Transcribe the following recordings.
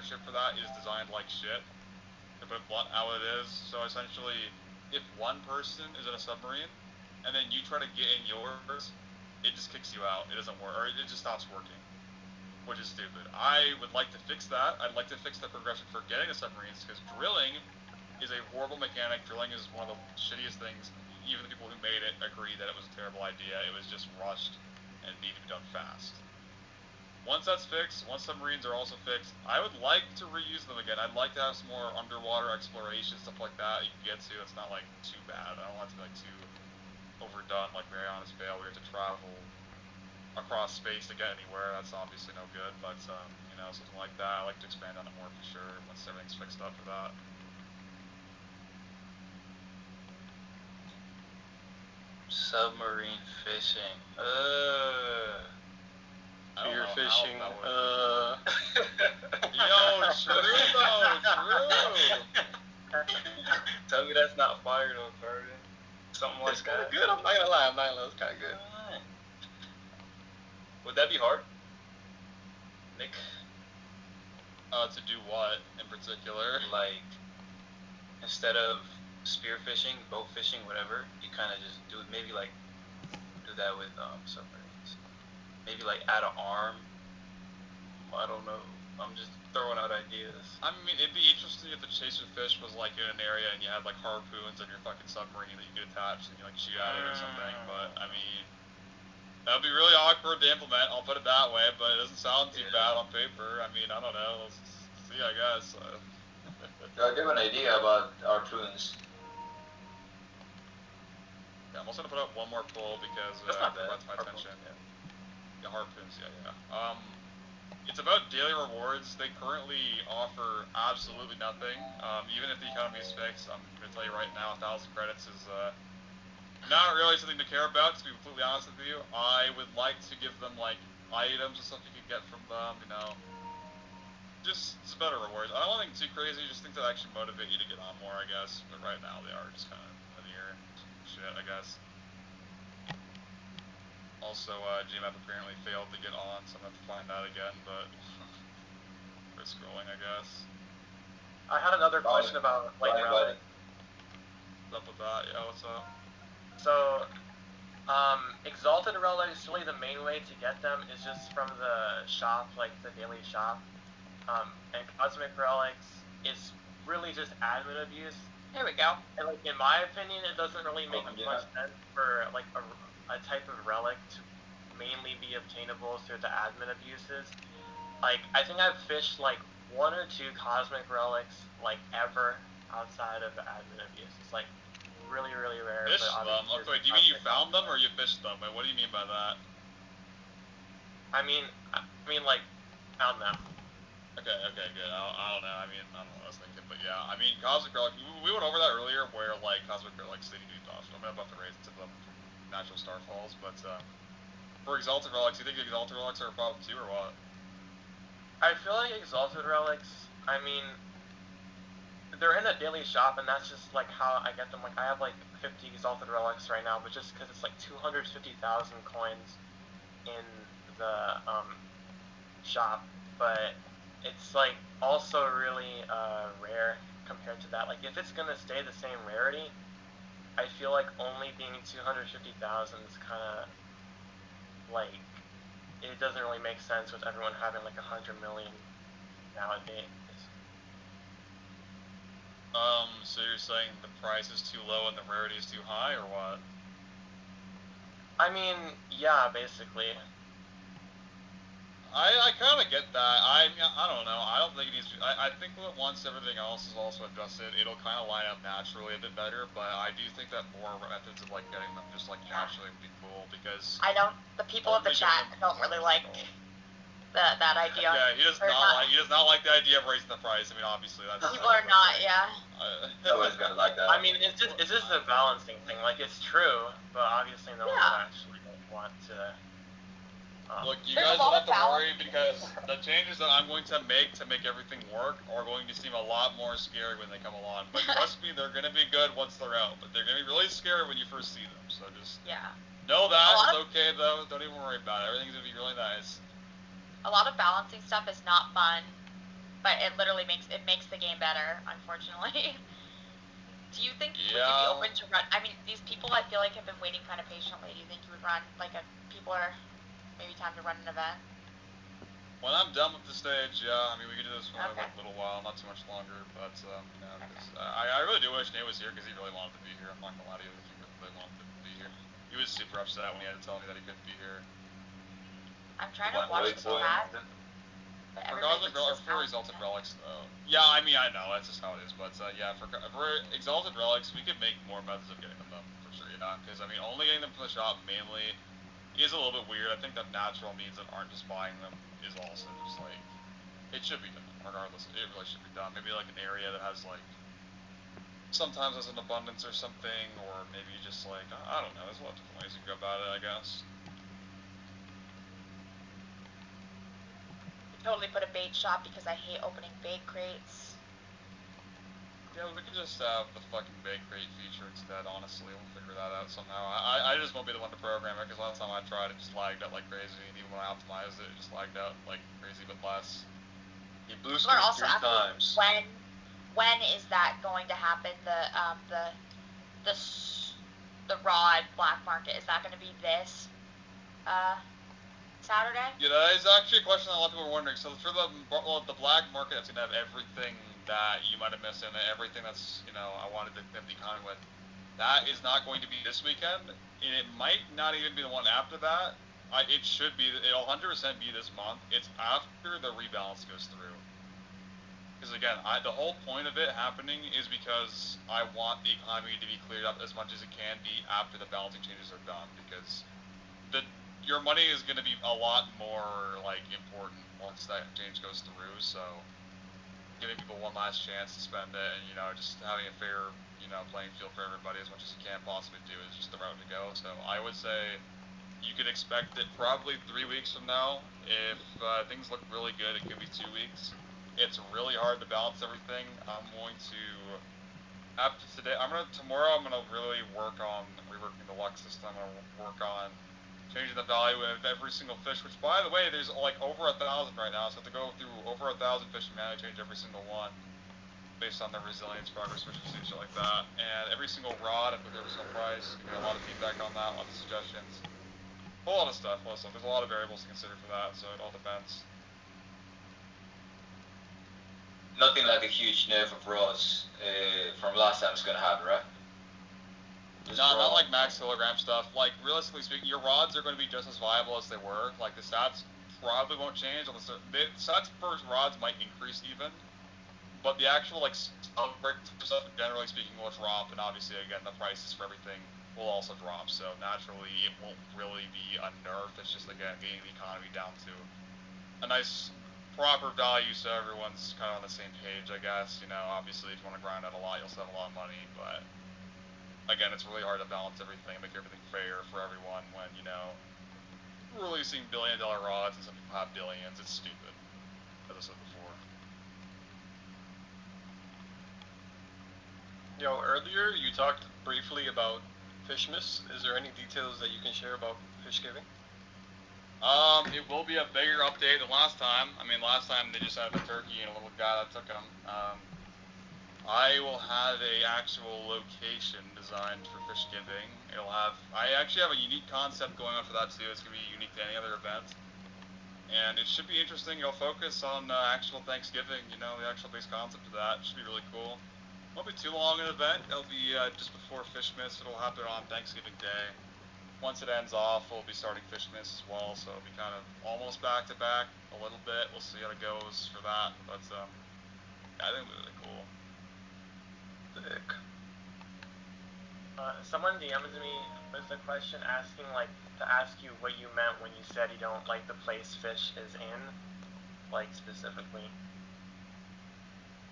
partnership for that is designed like shit. To put blunt how it is. So essentially, if one person is in a submarine, and then you try to get in yours, it just kicks you out. It doesn't work, or it just stops working, which is stupid. I would like to fix that. I'd like to fix the progression for getting the submarines, because drilling is a horrible mechanic. Drilling is one of the shittiest things. Even the people who made it agree that it was a terrible idea. It was just rushed and needed to be done fast. Once that's fixed, once submarines are also fixed, I would like to reuse them again. I'd like to have some more underwater exploration, stuff like that you can get to. It's not like too bad. I don't want it to be like too overdone, like Mariana's Veil, where you have to travel across space to get anywhere. That's obviously no good, but you know, something like that. I like to expand on it more for sure once everything's fixed up for that. Submarine fishing. Spear fishing. Yo, true though, true. Tell me that's not fire though, Carter. Something like It's kind that. of good. I'm not gonna lie. It's kind of good. Would that be hard, Nick? To do what in particular? Like, instead of spear fishing, boat fishing, whatever, you kind of just do it. Maybe like do that with submarines. Maybe like add an arm. I don't know. I'm just throwing out ideas. I mean, it'd be interesting if the chaser fish was like in an area and you had like harpoons on your fucking submarine that you could attach and you like shoot at it or something. But I mean, that'd be really awkward to implement. I'll put it that way. But it doesn't sound too bad on paper. I mean, I don't know. Let's see, I guess. I have an idea about harpoons. Yeah, I'm also gonna put up one more poll because That's not bad. that's my attention. Yeah, harpoons. Yeah. It's about daily rewards. They currently offer absolutely nothing. Even if the economy is fixed, I'm gonna tell you right now, 1,000 credits is not really something to care about. To be completely honest with you, I would like to give them like items and stuff you can get from them. You know, just better rewards. I don't want anything too crazy. Just things that actually motivate you to get on more, I guess. But right now they are just kind of linear shit, I guess. Also, GMAP apparently failed to get on, so I'm gonna have to find that again. But we're scrolling, I guess. I had another question about light relic. What's up with that? Yeah, what's up? So, exalted relics, really the main way to get them is just from the shop, like the daily shop. And cosmic relics is really just admin abuse. Here we go. And like in my opinion, it doesn't really make much sense for like a type of relic to mainly be obtainable through the admin abuses. Like I think I've fished like 1 or 2 cosmic relics like ever outside of the admin abuse. It's like really rare. Fished them? Okay, do you mean you found them or you fished them? Wait, what do you mean by that? I mean like found them. Okay, good. I don't know. I mean, I don't know what I was thinking, but yeah. I mean, Cosmic Relic, we went over that earlier, where, like, Cosmic Relics, they need to be buffed. I'm gonna buff the raise to them from natural starfalls, but, for Exalted Relics, do you think Exalted Relics are a problem too, or what? I feel like Exalted Relics, I mean, they're in the daily shop, and that's just, like, how I get them. Like, I have, like, 50 Exalted Relics right now, but just because it's, like, 250,000 coins in the, shop, but it's like also really rare compared to that. Like if it's gonna stay the same rarity, I feel like only being 250,000 is kind of like it doesn't really make sense with everyone having like 100 million nowadays. So you're saying the price is too low and the rarity is too high, or what? I mean, yeah, basically. I kind of get that. I don't know. I don't think it needs to. I think that once everything else is also adjusted, it'll kind of line up naturally a bit better. But I do think that more methods of like getting them just like naturally would be cool because. I don't. The people of the chat don't really like that idea. Yeah, he does not like the idea of raising the price. I mean, obviously that's. People are not. Yeah. Nobody's gonna like that. I mean, it's just a balancing thing. Like it's true, but obviously no one will actually want to. Look, you guys don't have to worry because the changes that I'm going to make everything work are going to seem a lot more scary when they come along. But trust me, they're going to be good once they're out. But they're going to be really scary when you first see them. So just know that. It's okay, though. Don't even worry about it. Everything's going to be really nice. A lot of balancing stuff is not fun but it literally makes the game better, unfortunately. Do you think would you be Yeah. open to run? I mean, these people I feel like have been waiting kind of patiently. Do you think you would run like a people are maybe time to run an event? When I'm done with the stage, yeah. I mean, we could do this for Okay. like a little while, not too much longer, but I really do wish Nate was here because he really wanted to be here. I'm not gonna lie to you, he really wanted to be here. He was super upset when he had to tell me that he couldn't be here. I'm trying to watch this chat, but everybody For Exalted Relics, though. Yeah, I mean, I know, that's just how it is, but yeah, for Exalted Relics, we could make more methods of getting them, though, for sure, yeah, because, I mean, only getting them from the shop, mainly, is a little bit weird. I think that natural means that aren't just buying them is also just, like, it should be done, regardless, it really should be done. Maybe, like, an area that has, like, sometimes has an abundance or something, or maybe just, like, I don't know, there's a lot of different ways you can go about it, I guess. totally put a bait shop because I hate opening bait crates. Yeah, we could just have the fucking bait crate feature instead, honestly. We'll figure that out somehow. I just won't be the one to program it, because last time I tried it just lagged out like crazy, and even when I optimized it, it just lagged out like crazy, but less. He blue screened Also 3 times. when is that going to happen? The rod black market, is that going to be this Saturday? Yeah, that is actually a question that a lot of people are wondering. So for the black market, that's gonna have everything that you might have missed in it, everything that's I wanted to be economy with. That is not going to be this weekend, and it might not even be the one after that. It should be. It'll 100% be this month. It's after the rebalance goes through. Because again, the whole point of it happening is because I want the economy to be cleared up as much as it can be after the balancing changes are done. Because your money is going to be a lot more like important once that change goes through. So giving people one last chance to spend it, and just having a fair playing field for everybody as much as you can possibly do is just the route to go. So I would say you could expect it probably 3 weeks from now. If things look really good, it could be 2 weeks. It's really hard to balance everything. I'm going to after today. Tomorrow. I'm gonna really work on reworking the luck system. I'm gonna work on changing the value of every single fish, which, by the way, there's like over 1,000 right now, so I have to go through over 1,000 fish and manually change every single one based on their resilience, progress, fish, and shit like that. And every single rod, I put every single price. You get a lot of feedback on that, lots of suggestions. A lot of stuff. There's a lot of variables to consider for that, so it all depends. Nothing like a huge nerf of rods from last time is gonna happen, right? Not like max kilogram stuff. Like, realistically speaking, your rods are going to be just as viable as they were. Like, the stats probably won't change. The stats for rods might increase even. But the actual, like, stuff, generally speaking, will drop. And obviously, again, the prices for everything will also drop. So, naturally, it won't really be a nerf. It's just, again, getting the economy down to a nice, proper value so everyone's kind of on the same page, I guess. Obviously, if you want to grind out a lot, you'll save a lot of money, but again, it's really hard to balance everything, make everything fair for everyone when, releasing billion-dollar rods and some people have billions. It's stupid, as I said before. Earlier you talked briefly about Fishmas. Is there any details that you can share about fish giving? It will be a bigger update than last time. I mean, last time they just had a turkey and a little guy that took them. I will have a actual location designed for fish giving. I actually have a unique concept going on for that too. It's going to be unique to any other event. And it should be interesting. It'll focus on actual Thanksgiving, the actual base concept of that. It should be really cool. It won't be too long an event. It'll be just before Fishmas. It'll happen on Thanksgiving Day. Once it ends off, we'll be starting Fishmas as well. So it'll be kind of almost back to back a little bit. We'll see how it goes for that. But yeah, I think it'll be really cool. Someone DM'd me with a question asking, to ask you what you meant when you said you don't like the place fish is in, specifically.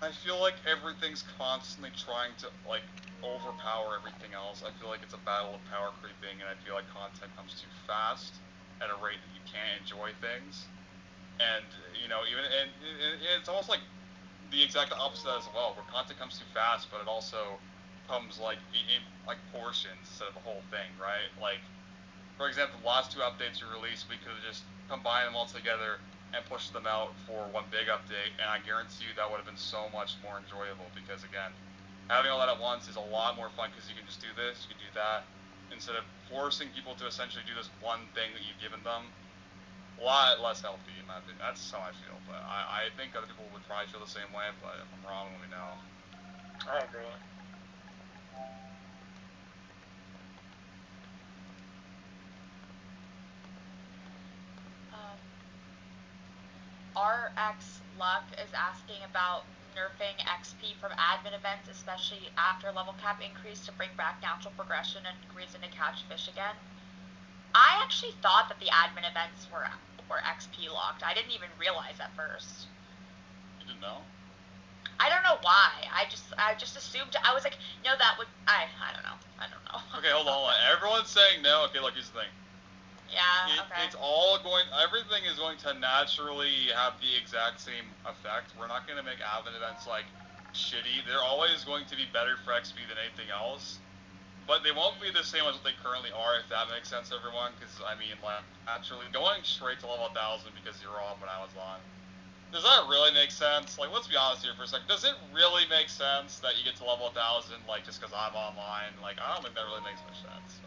I feel like everything's constantly trying to, overpower everything else. I feel like it's a battle of power creeping, and I feel like content comes too fast at a rate that you can't enjoy things. And, it's almost like the exact opposite as well, where content comes too fast, but it also comes in portions instead of the whole thing, right? Like, for example, the last 2 updates we released, we could have just combined them all together, and pushed them out for one big update, and I guarantee you that would have been so much more enjoyable, because again, having all that at once is a lot more fun, because you can just do this, you can do that, instead of forcing people to essentially do this one thing that you've given them. A lot less healthy, in my opinion. That's how I feel, but I think other people would probably feel the same way, but if I'm wrong, let me know. I agree. RX Luck is asking about nerfing XP from admin events, especially after level cap increase, to bring back natural progression and reason to catch fish again. I actually thought that the admin events were XP locked. I didn't even realize at first. You didn't know? I don't know why. I just assumed. I was like, no, that would. I don't know. Okay, hold on. Everyone's saying no. Okay, look, here's the thing. Yeah. Okay. It's all going. Everything is going to naturally have the exact same effect. We're not going to make admin events like shitty. They're always going to be better for XP than anything else. But they won't be the same as what they currently are, if that makes sense, everyone. Because I mean, like, actually going straight to level 1000 because you're on when I was on. Does that really make sense? Like, let's be honest here for a second. Does it really make sense that you get to level 1000, like, just because I'm online? Like, I don't think that really makes much sense.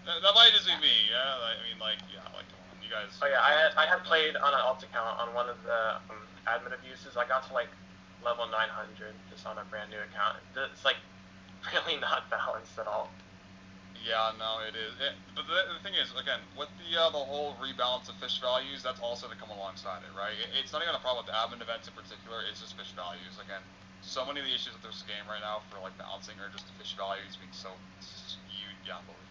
That might just be me, yeah? I mean, like, yeah, like, come on, you guys... Oh yeah, I had played on an alt account on one of the admin abuses. I got to like level 900 just on a brand new account. It's like really not balanced at all. Yeah, no, it is. But the thing is, again, with the whole rebalance of fish values, that's also to come alongside it, right? It's not even a problem with the admin events in particular, it's just fish values. Again, so many of the issues with this game right now for, like, balancing are just the fish values being so skewed beyond belief.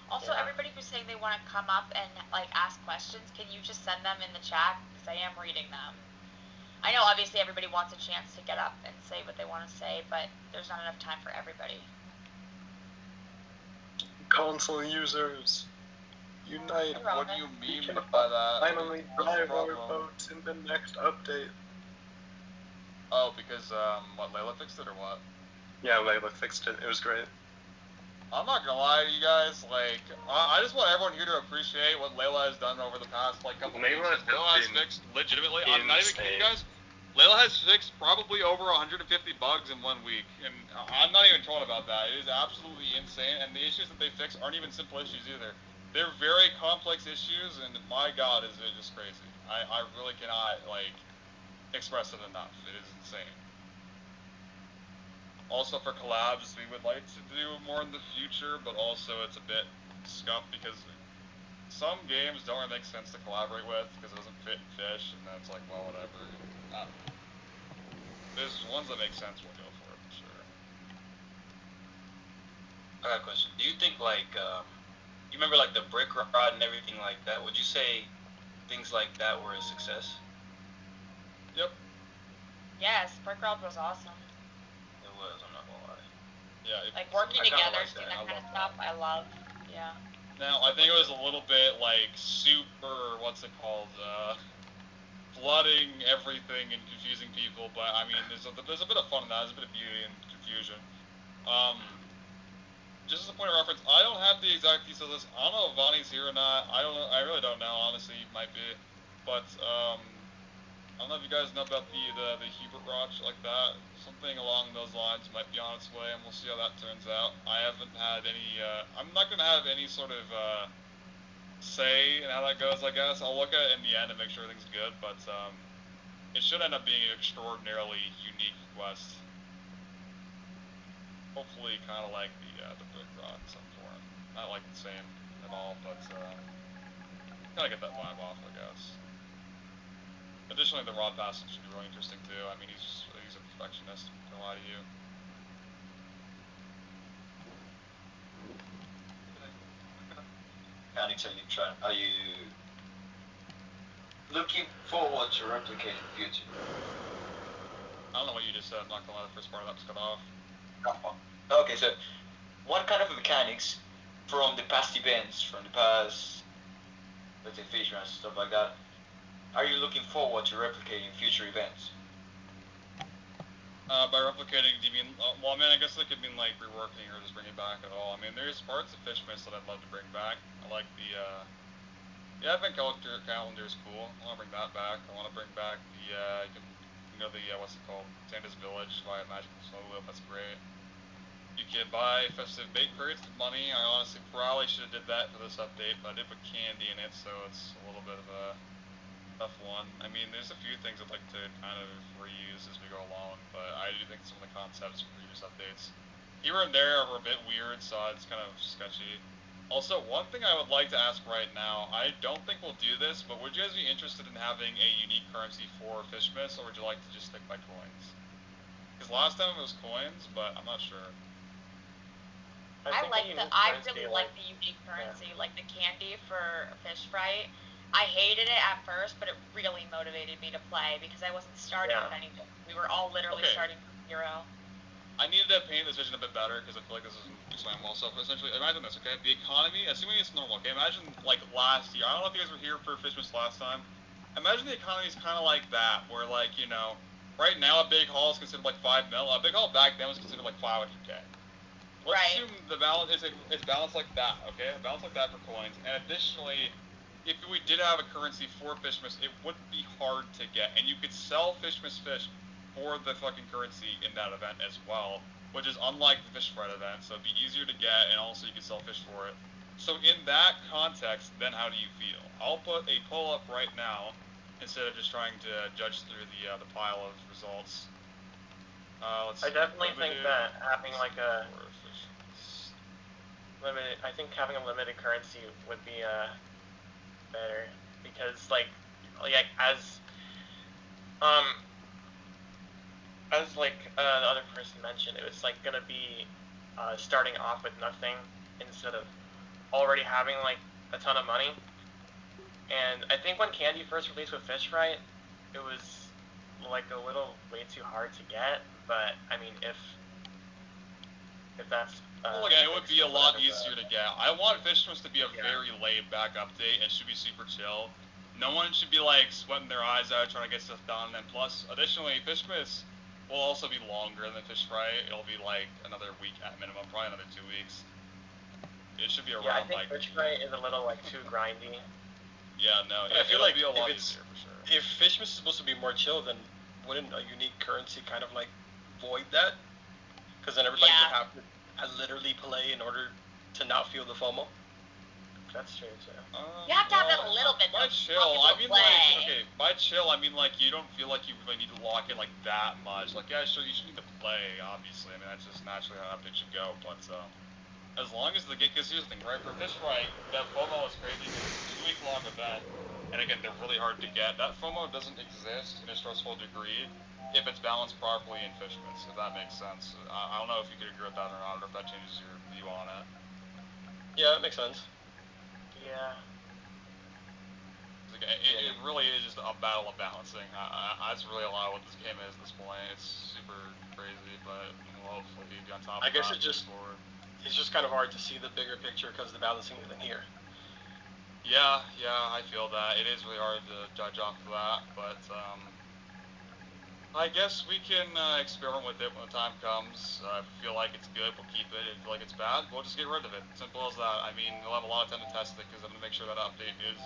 Also, Yeah. everybody who's saying they want to come up and like ask questions, can you just send them in the chat? Because I am reading them. I know obviously everybody wants a chance to get up and say what they want to say, but there's not enough time for everybody. Console users, unite. What do you mean We can by that? finally What's the drive our problem? boats in the next update. Oh, because, what, Layla fixed it or what? Yeah, Layla fixed it. It was great. I'm not gonna lie to you guys, like, I just want everyone here to appreciate what Layla has done over the past, like, couple weeks. Layla has fixed, legitimately, I'm not even kidding you guys, Layla has fixed probably over 150 bugs in 1 week, and I'm not even trolling about that. It is absolutely insane, and the issues that they fix aren't even simple issues either. They're very complex issues, and my god, is it just crazy. I really cannot, like, express it enough. It is insane. Also for collabs, we would like to do more in the future, but also it's a bit scuffed because some games don't really make sense to collaborate with because it doesn't fit in fish, and then it's like, well, whatever. There's ones that make sense, we'll go for it for sure. I got a question. Do you think, like, you remember, like, the brick rod and everything like that? Would you say things like that were a success? Yep. Yes, Brick Rod was awesome. It was, I'm not gonna lie. Yeah. Like working I kinda together, like doing that. that kind of stuff, I love. Yeah. Now, I think it was a little bit, like, super, what's it called, flooding everything and confusing people, but, I mean, there's a bit of fun in that, there's a bit of beauty and confusion. Just as a point of reference, I don't have the exact details of this. I don't know if Vonnie's here or not. I don't know. I really don't know, honestly. Might be. But, I don't know if you guys know about the Hubert rod, shit like that. Something along those lines might be on its way, and we'll see how that turns out. I haven't had any, I'm not going to have any sort of, say in how that goes, I guess. I'll look at it in the end and make sure everything's good, but, it should end up being an extraordinarily unique quest. Hopefully kind of like the brick rod in some form. Not like the same at all, but, kind of get that vibe off, I guess. Additionally, the rod passage should be really interesting too. I mean, he's a perfectionist, to lie to you. Alex, are you looking forward to replicating the future? I don't know what you just said. I'm not gonna let the first part of that just cut off. Okay, so what kind of mechanics from the past events, from the past, let's say, fish runs, stuff like that, are you looking forward to replicating future events? By replicating, do you mean, well, I mean, I guess that could mean, like, reworking or just bringing back at all. I mean, there's parts of Fishmas that I'd love to bring back. I like the Yeah, I think calendar is cool. I want to bring that back. I want to bring back the what's it called? Santa's Village via Magical Snow Wheel. That's great. You can buy festive bake crates with money. I honestly probably should have did that for this update, but I did put candy in it, so it's a little bit of a tough one. I mean, there's a few things I'd like to kind of reuse as we go along, but I do think some of the concepts for previous updates here and there are a bit weird, so it's kind of sketchy. Also, one thing I would like to ask right now, I don't think we'll do this, but would you guys be interested in having a unique currency for Fishmas, or would you like to just stick by coins? Because last time it was coins, but I'm not sure. I really like the unique currency, like the candy for fish fry. I hated it at first, but it really motivated me to play because I wasn't starting with anything. We were all literally starting from 0. I needed to paint this vision a bit better because I feel like this isn't explaining well. So essentially, imagine this, okay? The economy, assuming it's normal, okay? Imagine like last year. I don't know if you guys were here for Fishmas last time. Imagine the economy is kind of like that, where like right now a big haul is considered like 5 mil. A big haul back then was considered like 500K. Let's assume the balance is balanced like that, okay? Balanced like that for coins. And additionally, if we did have a currency for Fishmas, it wouldn't be hard to get, and you could sell Fishmas fish for the fucking currency in that event as well, which is unlike the fish fry event, so it'd be easier to get, and also you can sell fish for it. So in that context, then how do you feel? I'll put a poll up right now instead of just trying to judge through the pile of results. I definitely think that having like a limited, I think having a limited currency would be better because like as like the other person mentioned, it was like gonna be starting off with nothing instead of already having like a ton of money. And I think when Candy first released with Fish Fry, it was like a little way too hard to get. But I mean, if that's it would be a lot easier to get. I want Fishmas to be a very laid back update. It should be super chill. No one should be like sweating their eyes out trying to get stuff done. And plus, additionally, Fishmas will also be longer than Fish Fry. It'll be like another week at minimum, probably another 2 weeks. It should be around I think Fish Fry is a little like too grindy. Yeah, no. I feel like be a lot easier for sure. If Fishmas is supposed to be more chill, then wouldn't a unique currency kind of like void that? Because then everybody would have to literally play in order to not feel the FOMO. That's true too. You have to have it a little bit. By chill, I mean by chill, I mean like you don't feel like you really need to lock in like that much. Like yeah, sure, you should need to play, obviously. I mean that's just naturally how updates should go. But as long as the game, because here's the thing, right? For Fish Fry, that FOMO is crazy because it's a 2 week long event, and again they're really hard to get. That FOMO doesn't exist in a stressful degree if it's balanced properly in Fishmas, if that makes sense. I don't know if you could agree with that or not, or if that changes your view on it. Yeah, it makes sense. Yeah. It really is just a battle of balancing. That's really a lot of what this game is at this point. It's super crazy, but we'll hopefully be on top of it. I guess it's just kind of hard to see the bigger picture because the balancing isn't here. Yeah, I feel that. It is really hard to judge off of that, but I guess we can experiment with it when the time comes. If we feel like it's good, we'll keep it. If we feel like it's bad, we'll just get rid of it. Simple as that. I mean, we'll have a lot of time to test it because I'm going to make sure that update is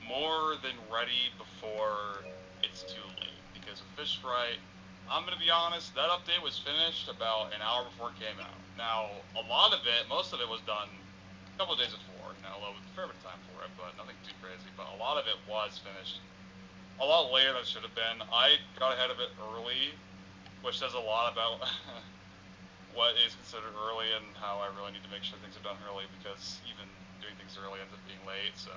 more than ready before it's too late. Because with Fish Fry, I'm going to be honest, that update was finished about an hour before it came out. Now, a lot of it, most of it was done a couple of days before. Although with a fair bit of time for it, but nothing too crazy. But a lot of it was finished a lot later than it should have been. I got ahead of it early, which says a lot about what is considered early and how I really need to make sure things are done early, because even doing things early ends up being late. So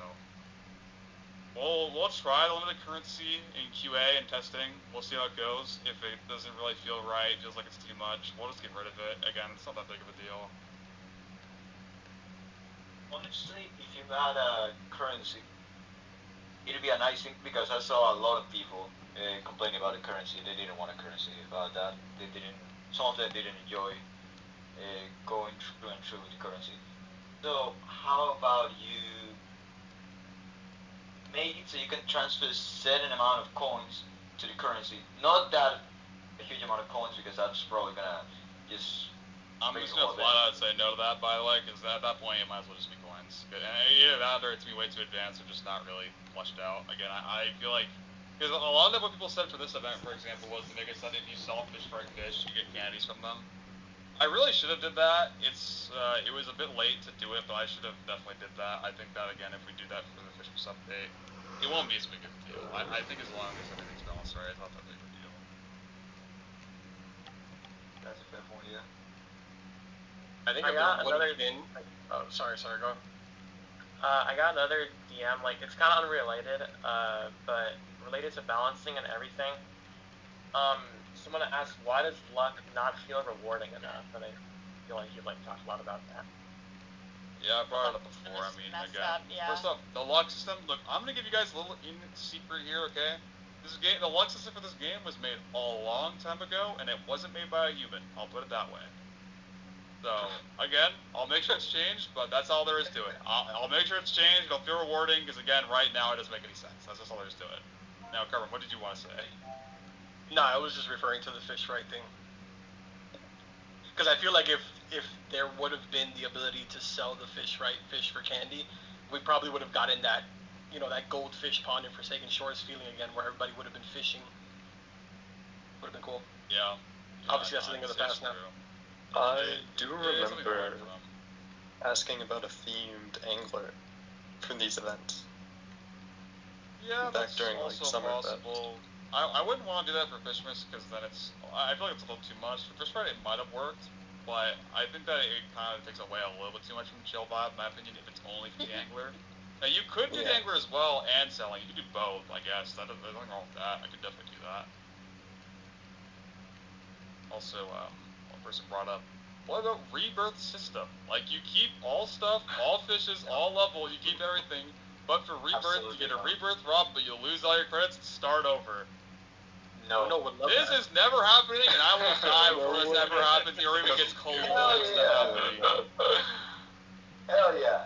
we'll try the limited currency in QA and testing. We'll see how it goes. If it doesn't really feel right, feels like it's too much, we'll just get rid of it. Again, it's not that big of a deal. Honestly, if you had a currency, it'd be a nice thing, because I saw a lot of people complaining about the currency. They didn't want a currency about that. Some of them didn't enjoy going through and through with the currency. So how about you make it so you can transfer a certain amount of coins to the currency? Not that a huge amount of coins, because that's probably gonna just. I'm just gonna flat out say no to that, by the way, because at that point it might as well just be coins. ones. And either that or it's me way too advanced or just not really fleshed out. Again, I feel like, because a lot of what people said for this event, for example, was the nigga said if you sell fish for fish, you get candies from them. I really should have did that. It was a bit late to do it, but I should have definitely did that. I think that, again, if we do that for the Fishmas update, it won't be as big of a deal. I think as long as everything's balanced right, it's not that big of a deal. That's a fair point, yeah. I think I got would another- have been. Oh, sorry, go. I got another DM, like, it's kind of unrelated, but related to balancing and everything. Someone asked, why does luck not feel rewarding enough? And I feel like you'd, like, talk a lot about that. Yeah, I brought it up before. I mean, Messed again, up, yeah. first off, the luck system. Look, I'm gonna give you guys a little secret here, okay? This game, the luck system for this game was made a long time ago, and it wasn't made by a human. I'll put it that way. So again, I'll make sure it's changed, but that's all there is to it. I'll make sure it's changed. It'll feel rewarding because again, right now it doesn't make any sense. That's just all there is to it. Now, Carmen, what did you want to say? No, I was just referring to the fish right thing. Because I feel like if there would have been the ability to sell the fish for candy, we probably would have gotten that, that goldfish pond in Forsaken Shores feeling again, where everybody would have been fishing. Would have been cool. Yeah. Obviously, that's a thing of the past now. I do Yeah, something remember hard for them. asking about a themed angler for these events. Yeah, Back that's during, like, also summer possible. I wouldn't want to do that for Fishmas because then I feel like it's a little too much. For Fish Friday, it might have worked, but I think that it kind of takes away a little bit too much from the chill vibe, in my opinion, if it's only for the angler. Now, you could do the Yeah. angler as well and selling. You could do both, I guess. There's nothing wrong with that. I could definitely do that. Also, one person brought up, what about rebirth system? Like, you keep all stuff, all fishes, all level, you keep everything, but for rebirth, you get a rebirth rob, but you'll lose all your credits and start over. No, would love This that. is never happening, and I will die before this ever happens, or even gets close to happening. Hell yeah.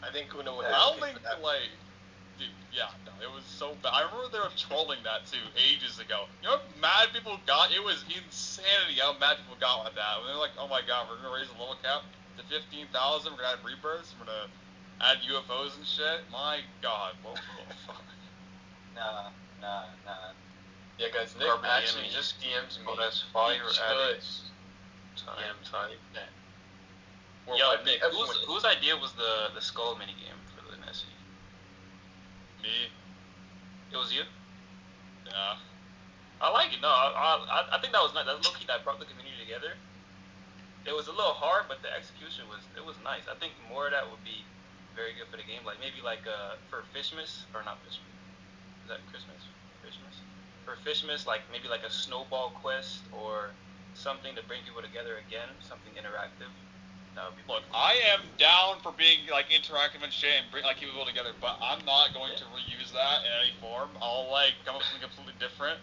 I think Uno would I have don't think, like, dude, yeah, no, it was so bad. I remember they were trolling that, too, ages ago. You know what mad people got? It was insanity how mad people got with that. When they're like, oh my god, we're gonna raise the level cap to 15,000, we're gonna add rebirths, we're gonna add UFOs and shit. My god, what the fuck? Nah. Yeah, guys, Nick Carbon actually DMing. just DM'd me. Oh, that's fire each added. DM type. Or Yo, what, Nick, whose idea was the skull minigame for the Nessie? Me? It was you? Yeah. I like it. No, I think that was nice. That's low-key that brought the community together. It was a little hard, but the execution was nice. I think more of that would be very good for the game. Like maybe for Fishmas or not Fishmas. Is that Christmas? Fishmas? For Fishmas, like maybe like a snowball quest or something to bring people together again. Something interactive. That would be. Look, I am down for being like interactive and shit and bring like keep people together, but I'm not going to reuse that in any form. I'll like come up with something completely different,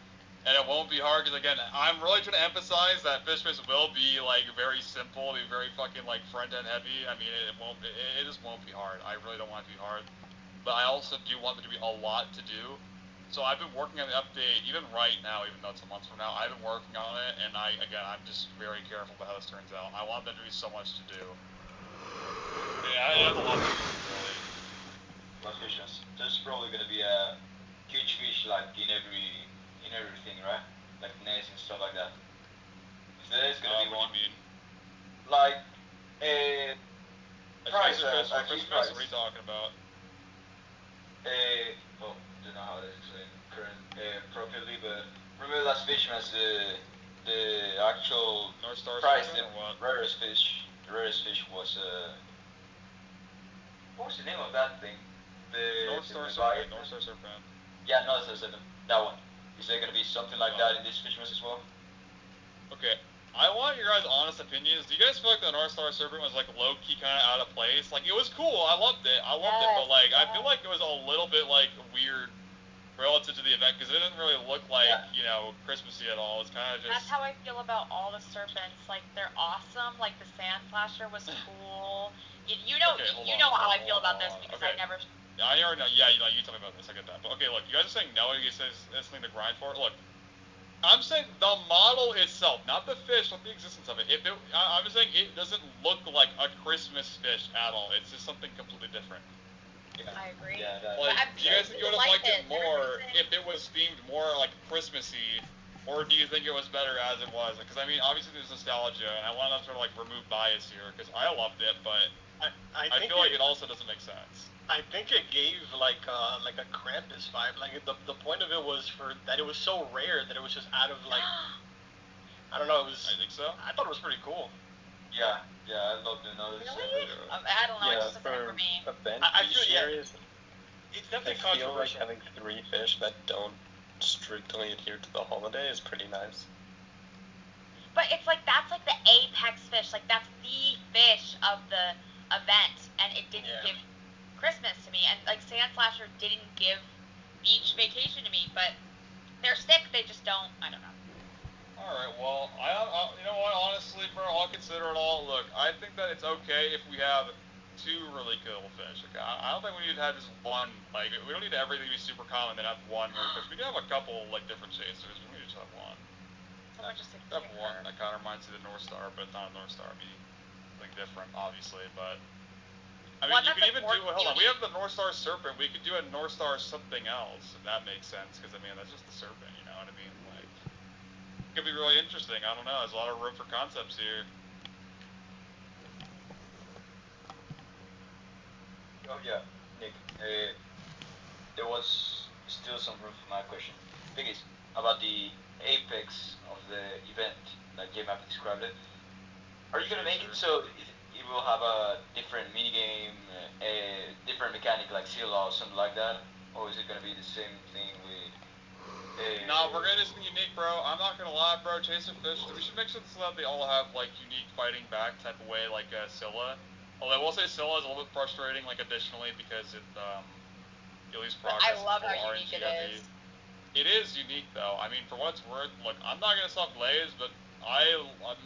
and it won't be hard because again, I'm really trying to emphasize that Fishmas will be like very simple, be very fucking like front end heavy. I mean, it just won't be hard. I really don't want it to be hard, but I also do want there to be a lot to do. So I've been working on the update, even right now, even though it's a month from now, I've been working on it, and I'm just very careful about how this turns out. I want there to be so much to do. Yeah, I have a lot to do, really. But fishes. There's probably gonna be a huge fish like in everything, right? Like nets and stuff like that. If there is gonna be What one, do you mean? like a price, What a huge price. are you talking about? Oh, don't know how to explain current properly, but remember last Fishmas, the actual North Star price, Serpent the or what? rarest fish was what was the name of that thing? North Star Leviathan? Serpent. North Star Serpent. Yeah, North Star Serpent. That one. Is there gonna be something like that in this Fishmas as well? Okay, I want your guys' honest opinions. Do you guys feel like the North Star Serpent was like low-key kind of out of place? Like, it was cool, I loved it, but like, I feel like it was a little bit like weird relative to the event because it didn't really look like, you know, Christmassy at all. It's kind of just... That's how I feel about all the serpents. Like, they're awesome. Like, the sand flasher was cool. You know, Okay, you know how I feel about this because Okay. I never. I already know. Yeah, you tell me about this. I get that. But okay, look, you guys are saying no. You say it's something to grind for. Look, I'm saying the model itself, not the fish, not the existence of it. I'm just saying it doesn't look like a Christmas fish at all. It's just something completely different. Yeah. I agree. Yeah, that, Like, I'm do you guys think you would have like liked it more Everything- if it was themed more like Christmassy, or do you think it was better as it was? Because I mean, obviously there's nostalgia, and I want to sort of like remove bias here because I loved it, but I I think feel like it also doesn't make sense. I think it gave like a Krampus vibe. Like the point of it was for that it was so rare that it was just out of like I don't know. It was. I think so. I thought it was pretty cool. yeah, I love the notice. Really? I don't know. Yeah, It's just a thing for me. event I feel- yeah. series, It's I definitely feel like controversial. having 3 fish that don't strictly adhere to the holiday is pretty nice. But it's like that's like the apex fish. Like that's the fish of the event, and it didn't Yeah. give Christmas to me. And like Sand Slasher didn't give Beach Vacation to me. But they're sick. They just don't. I don't know. All right. Well, you know what? Honestly, bro, I'll consider it all. Look, I think that it's okay if we have 2 really cool fish. Okay, I don't think we need to have just one. Like, we don't need everything to be super common. Then have one really fish. We can have a couple like different chasers. We need to just have one. Someone just said Have kicker. one that kind of reminds you of the North Star, but it's not a North Star. It'd be something different, obviously. But I mean, One you that's, could like, even more do. Hold on, we unique. have the North Star Serpent. We could do a North Star something else, if that makes sense. Because I mean, that's just the serpent. You know what I mean? Like, it could be really interesting. I don't know. There's a lot of room for concepts here. Oh yeah, Nick. There was still some room for my question. Thing is about the apex of the event, like J-Map described it. Are you gonna make it so it will have a different minigame, a different mechanic like seal or something like that, or is it gonna be the same thing with? No, we're gonna do something unique, bro. I'm not gonna lie, bro. Chasing fish. We should make sure that they all have like unique fighting back type of way, like Scylla. Although I will say Scylla is a little bit frustrating, like additionally because it you lose But progress. I love it's how full unique RNG it heavy. is. It is unique though. I mean, for what it's worth, look, I'm not gonna stop Blaze, but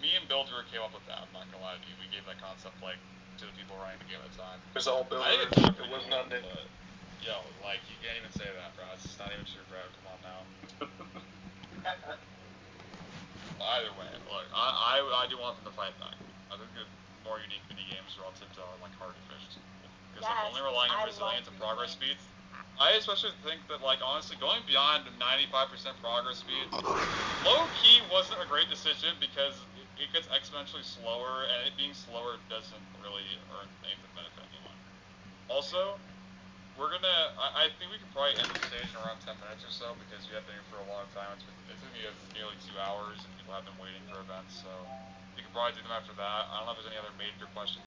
me and Builder came up with that. I'm not gonna lie to you. We gave that concept like to the people running the game at the time. It was all I think builders. it's It was not Nick. but, yo, like you can't even say that, bro. It's just not even true, bro. Come on now. Either way, look, I do want them to fight back. I think there's more unique mini games relative to like hardy fish. Because like Yes, only relying on I resilience love and progress mini speed. I especially think that like honestly going beyond 95% progress speed, low key wasn't a great decision because it gets exponentially slower, and it being slower doesn't really earn any benefit anyone. Also, I think we can probably end the stage in around 10 minutes or so because we have been here for a long time. It's going to be nearly 2 hours, and people have been waiting for events, so we can probably do them after that. I don't know if there's any other major questions